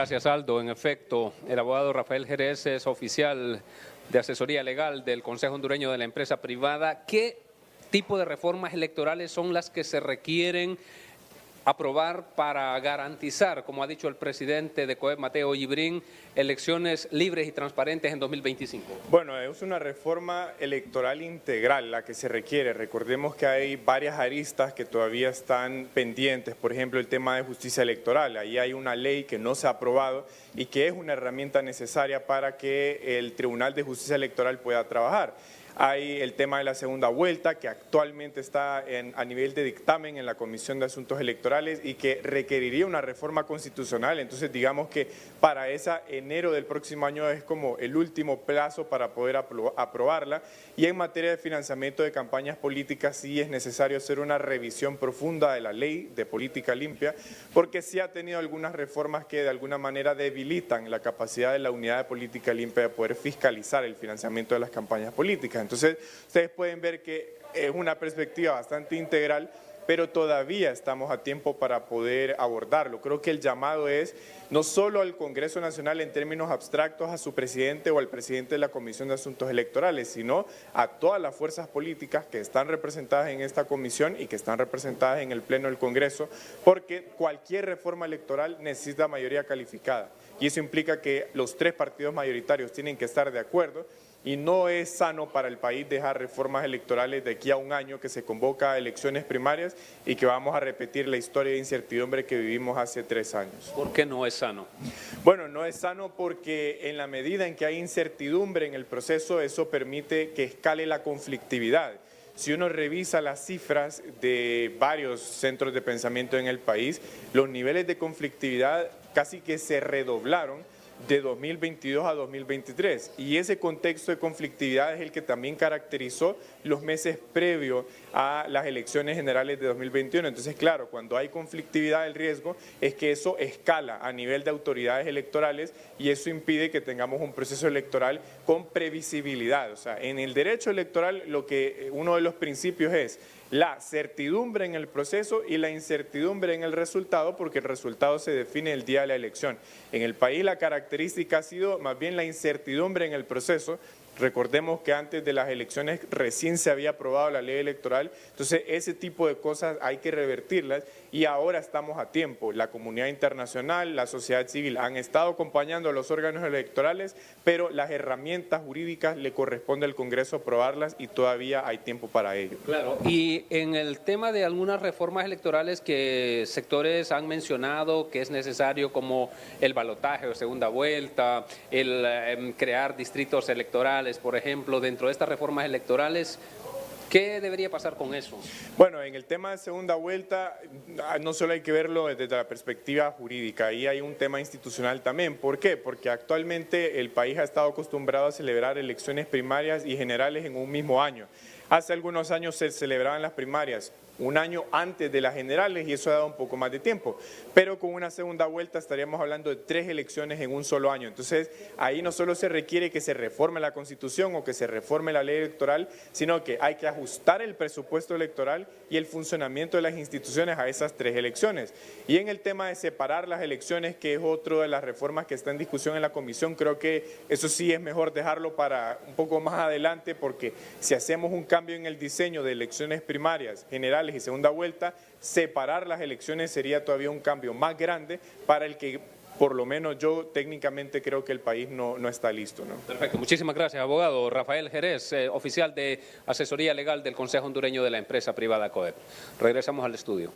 Gracias, Aldo. En efecto, el abogado Rafael Jerez es oficial de asesoría legal del Consejo Hondureño de la Empresa Privada. ¿Qué tipo de reformas electorales son las que se requieren aprobar para garantizar, como ha dicho el presidente de COEP, Mateo Yibrín, elecciones libres y transparentes en 2025? Bueno, es una reforma electoral integral la que se requiere. Recordemos que hay varias aristas que todavía están pendientes. Por ejemplo, el tema de justicia electoral. Ahí hay una ley que no se ha aprobado y que es una herramienta necesaria para que el Tribunal de Justicia Electoral pueda trabajar. Hay el tema de la segunda vuelta, que actualmente está a nivel de dictamen en la Comisión de Asuntos Electorales y que requeriría una reforma constitucional. Entonces, digamos que para enero del próximo año es como el último plazo para poder aprobarla. Y en materia de financiamiento de campañas políticas sí es necesario hacer una revisión profunda de la ley de política limpia, porque sí ha tenido algunas reformas que de alguna manera debilitan la capacidad de la unidad de política limpia de poder fiscalizar el financiamiento de las campañas políticas. Entonces, ustedes pueden ver que es una perspectiva bastante integral, pero todavía estamos a tiempo para poder abordarlo. Creo que el llamado es no solo al Congreso Nacional en términos abstractos, a su presidente o al presidente de la Comisión de Asuntos Electorales, sino a todas las fuerzas políticas que están representadas en esta comisión y que están representadas en el Pleno del Congreso, porque cualquier reforma electoral necesita mayoría calificada y eso implica que los tres partidos mayoritarios tienen que estar de acuerdo. Y no es sano para el país dejar reformas electorales de aquí a un año que se convoca a elecciones primarias y que vamos a repetir la historia de incertidumbre que vivimos hace 3 años. ¿Por qué no es sano? Bueno, no es sano porque en la medida en que hay incertidumbre en el proceso, eso permite que escale la conflictividad. Si uno revisa las cifras de varios centros de pensamiento en el país, los niveles de conflictividad casi que se redoblaron de 2022 a 2023 y ese contexto de conflictividad es el que también caracterizó los meses previos a las elecciones generales de 2021. Entonces, claro, cuando hay conflictividad, el riesgo es que eso escala a nivel de autoridades electorales y eso impide que tengamos un proceso electoral con previsibilidad. O sea, en el derecho electoral uno de los principios es la certidumbre en el proceso y la incertidumbre en el resultado, porque el resultado se define el día de la elección. En el país la característica ha sido más bien la incertidumbre en el proceso. Recordemos que antes de las elecciones recién se había aprobado la ley electoral, entonces ese tipo de cosas hay que revertirlas y ahora estamos a tiempo. La comunidad internacional, la sociedad civil han estado acompañando a los órganos electorales, pero las herramientas jurídicas le corresponde al Congreso aprobarlas y todavía hay tiempo para ello. Claro, y en el tema de algunas reformas electorales que sectores han mencionado que es necesario, como el balotaje o segunda vuelta, el crear distritos electorales, por ejemplo, dentro de estas reformas electorales, ¿qué debería pasar con eso? Bueno, en el tema de segunda vuelta no solo hay que verlo desde la perspectiva jurídica, ahí hay un tema institucional también. ¿Por qué? Porque actualmente el país ha estado acostumbrado a celebrar elecciones primarias y generales en un mismo año. Hace algunos años se celebraban las primarias un año antes de las generales y eso ha dado un poco más de tiempo, pero con una segunda vuelta estaríamos hablando de 3 elecciones en un solo año. Entonces ahí no solo se requiere que se reforme la Constitución o que se reforme la ley electoral, sino que hay que ajustar el presupuesto electoral y el funcionamiento de las instituciones a esas 3 elecciones. Y en el tema de separar las elecciones, que es otra de las reformas que está en discusión en la Comisión, creo que eso sí es mejor dejarlo para un poco más adelante, porque si hacemos un cambio en el diseño de elecciones primarias, generales y segunda vuelta, separar las elecciones sería todavía un cambio más grande para el que por lo menos yo técnicamente creo que el país no está listo, ¿no? Perfecto, muchísimas gracias, abogado Rafael Jerez, oficial de asesoría legal del Consejo Hondureño de la Empresa Privada COEP. Regresamos al estudio.